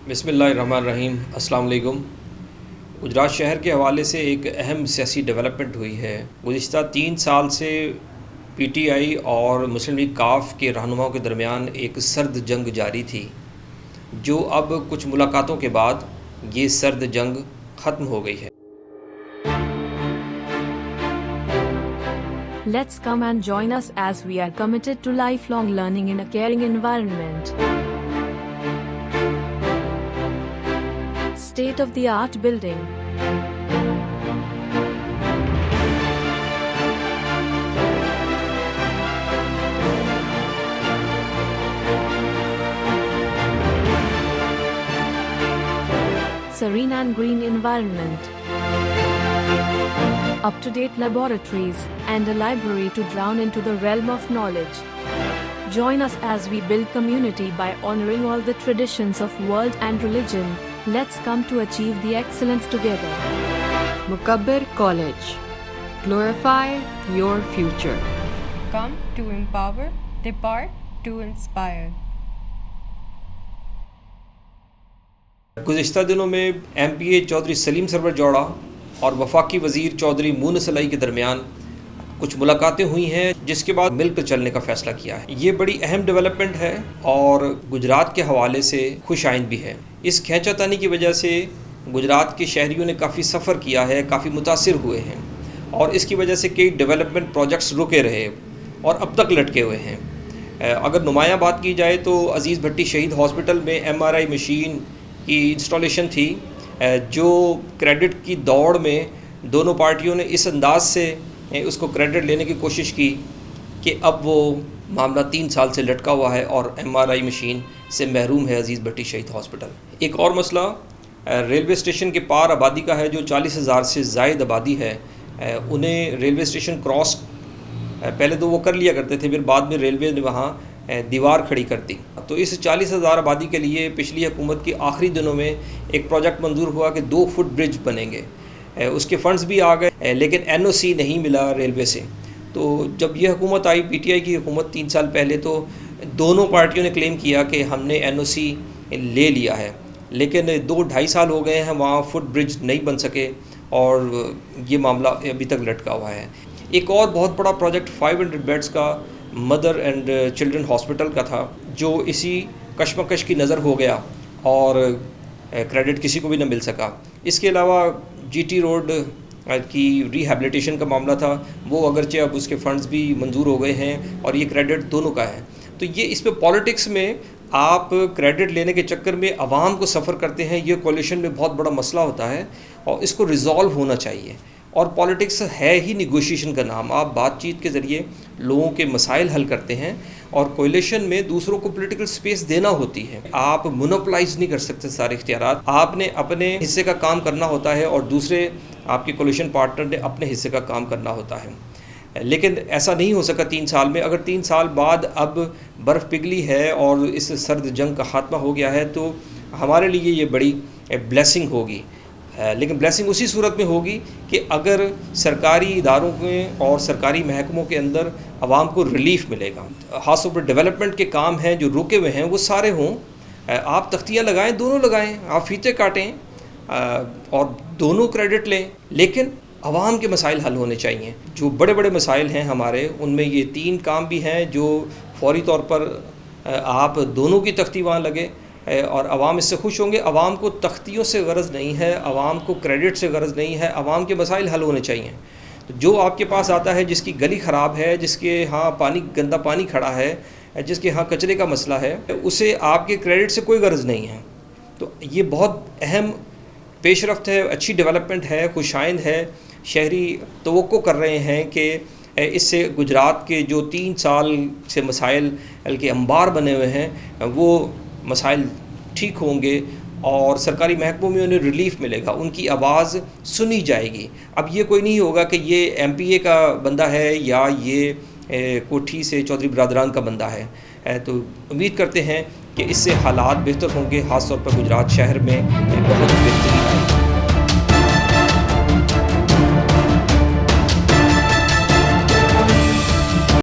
بسم اللہ الرحمن الرحیم۔ السلام علیکم۔ گجرات شہر کے حوالے سے ایک اہم سیاسی ڈیولپمنٹ ہوئی ہے۔ گزشتہ 3 سال سے پی ٹی آئی اور مسلم لیگ کاف کے رہنماؤں کے درمیان ایک سرد جنگ جاری تھی، جو اب کچھ ملاقاتوں کے بعد یہ سرد جنگ ختم ہو گئی ہے۔ Let's come and join us as we are committed to lifelong learning in a caring environment. State-of-the-art building. Serene and green environment. Up-to-date laboratories and a library to drown into the realm of knowledge. Join us as we build community by honoring all the traditions of world and religion. Let's come to achieve the excellence together. Mukabbir College. Glorify your future. Come to empower, depart to inspire. گزشتہ دنوں میں M P اے چودھری سلیم سرور جوڑا اور وفاقی وزیر چودھری مونس علی کے درمیان کچھ ملاقاتیں ہوئی ہیں، جس کے بعد مل کر چلنے کا فیصلہ کیا ہے۔ یہ بڑی اہم ڈیولپمنٹ ہے اور گجرات کے حوالے سے خوش آئند بھی ہے۔ اس کھینچا تانی کی وجہ سے گجرات کے شہریوں نے کافی سفر کیا ہے، کافی متاثر ہوئے ہیں، اور اس کی وجہ سے کئی ڈیولپمنٹ پروجیکٹس رکے رہے اور اب تک لٹکے ہوئے ہیں۔ اگر نمایاں بات کی جائے تو عزیز بھٹی شہید ہاسپٹل میں ایم آر آئی مشین کی انسٹالیشن تھی، جو کریڈٹ کی دوڑ میں دونوں پارٹیوں نے اس انداز سے اس کو کریڈٹ لینے کی کوشش کی کہ اب وہ معاملہ 3 سال سے لٹکا ہوا ہے اور ایم آر آئی مشین سے محروم ہے عزیز بھٹی شہید ہاسپٹل۔ ایک اور مسئلہ ریلوے اسٹیشن کے پار آبادی کا ہے، جو 40,000 سے زائد آبادی ہے۔ انہیں ریلوے اسٹیشن کراس پہلے تو وہ کر لیا کرتے تھے، پھر بعد میں ریلوے نے وہاں دیوار کھڑی کر دی۔ تو اس 40,000 آبادی کے لیے پچھلی حکومت کی آخری دنوں میں ایک پروجیکٹ منظور ہوا کہ 2 فٹ برج بنیں گے۔ اس کے فنڈز بھی آ گئے، لیکن این او سی نہیں ملا ریلوے سے۔ تو جب یہ حکومت آئی، پی ٹی آئی کی حکومت 3 سال پہلے، تو دونوں پارٹیوں نے کلیم کیا کہ ہم نے این او سی لے لیا ہے، لیکن 2-2.5 سال ہو گئے ہیں، وہاں فٹ برج نہیں بن سکے اور یہ معاملہ ابھی تک لٹکا ہوا ہے۔ ایک اور بہت بڑا پروجیکٹ 500 بیڈز کا مدر اینڈ چلڈرن ہاسپٹل کا تھا، جو اسی کشمکش کی نظر ہو گیا اور کریڈٹ کسی کو بھی نہ مل سکا۔ اس کے علاوہ جی ٹی روڈ کی ریہیبلیٹیشن کا معاملہ تھا، وہ اگرچہ اب اس کے فنڈز بھی منظور ہو گئے ہیں اور یہ کریڈٹ دونوں کا ہے۔ تو یہ اس پہ پالیٹکس میں آپ کریڈٹ لینے کے چکر میں عوام کو سفر کرتے ہیں، یہ کولیشن میں بہت بڑا مسئلہ ہوتا ہے اور اس کو ریزالو ہونا چاہیے۔ اور پالیٹکس ہے ہی نیگوشیشن کا نام، آپ بات چیت کے ذریعے لوگوں کے مسائل حل کرتے ہیں، اور کولیشن میں دوسروں کو پولیٹیکل سپیس دینا ہوتی ہے۔ آپ مونوپلائز نہیں کر سکتے سارے اختیارات، آپ نے اپنے حصے کا کام کرنا ہوتا ہے اور دوسرے آپ کے کولیشن پارٹنر نے اپنے حصے کا کام کرنا ہوتا ہے۔ لیکن ایسا نہیں ہو سکا 3 سال میں۔ اگر 3 سال بعد اب برف پگھلی ہے اور اس سرد جنگ کا خاتمہ ہو گیا ہے، تو ہمارے لیے یہ بڑی بلیسنگ ہوگی، لیکن بلیسنگ اسی صورت میں ہوگی کہ اگر سرکاری اداروں میں اور سرکاری محکموں کے اندر عوام کو ریلیف ملے گا۔ خاص طور پر ڈیولپمنٹ کے کام ہیں جو رکے ہوئے ہیں، وہ سارے ہوں۔ آپ تختیاں لگائیں، دونوں لگائیں، آپ فیتے کاٹیں اور دونوں کریڈٹ لیں، لیکن عوام کے مسائل حل ہونے چاہیے۔ جو بڑے بڑے مسائل ہیں ہمارے، ان میں یہ 3 کام بھی ہیں جو فوری طور پر آپ دونوں کی تختی وہاں لگے اور عوام اس سے خوش ہوں گے۔ عوام کو تختیوں سے غرض نہیں ہے، عوام کو کریڈٹ سے غرض نہیں ہے، عوام کے مسائل حل ہونے چاہیے۔ تو جو آپ کے پاس آتا ہے، جس کی گلی خراب ہے، جس کے ہاں گندا پانی کھڑا ہے، جس کے ہاں کچرے کا مسئلہ ہے، اسے آپ کے کریڈٹ سے کوئی غرض نہیں ہے۔ تو یہ بہت اہم پیش رفت ہے، اچھی ڈیولپمنٹ ہے، خوش آئند ہے۔ شہری توقع کر رہے ہیں کہ اس سے گجرات کے جو 3 سال سے مسائل کے انبار بنے ہوئے ہیں، وہ مسائل ٹھیک ہوں گے اور سرکاری محکموں میں انہیں ریلیف ملے گا، ان کی آواز سنی جائے گی۔ اب یہ کوئی نہیں ہوگا کہ یہ ایم پی اے کا بندہ ہے یا یہ کوٹھی سے چودھری برادران کا بندہ ہے۔ تو امید کرتے ہیں کہ اس سے حالات بہتر ہوں گے، خاص طور پر گجرات شہر میں بہت بہتری آئے گی۔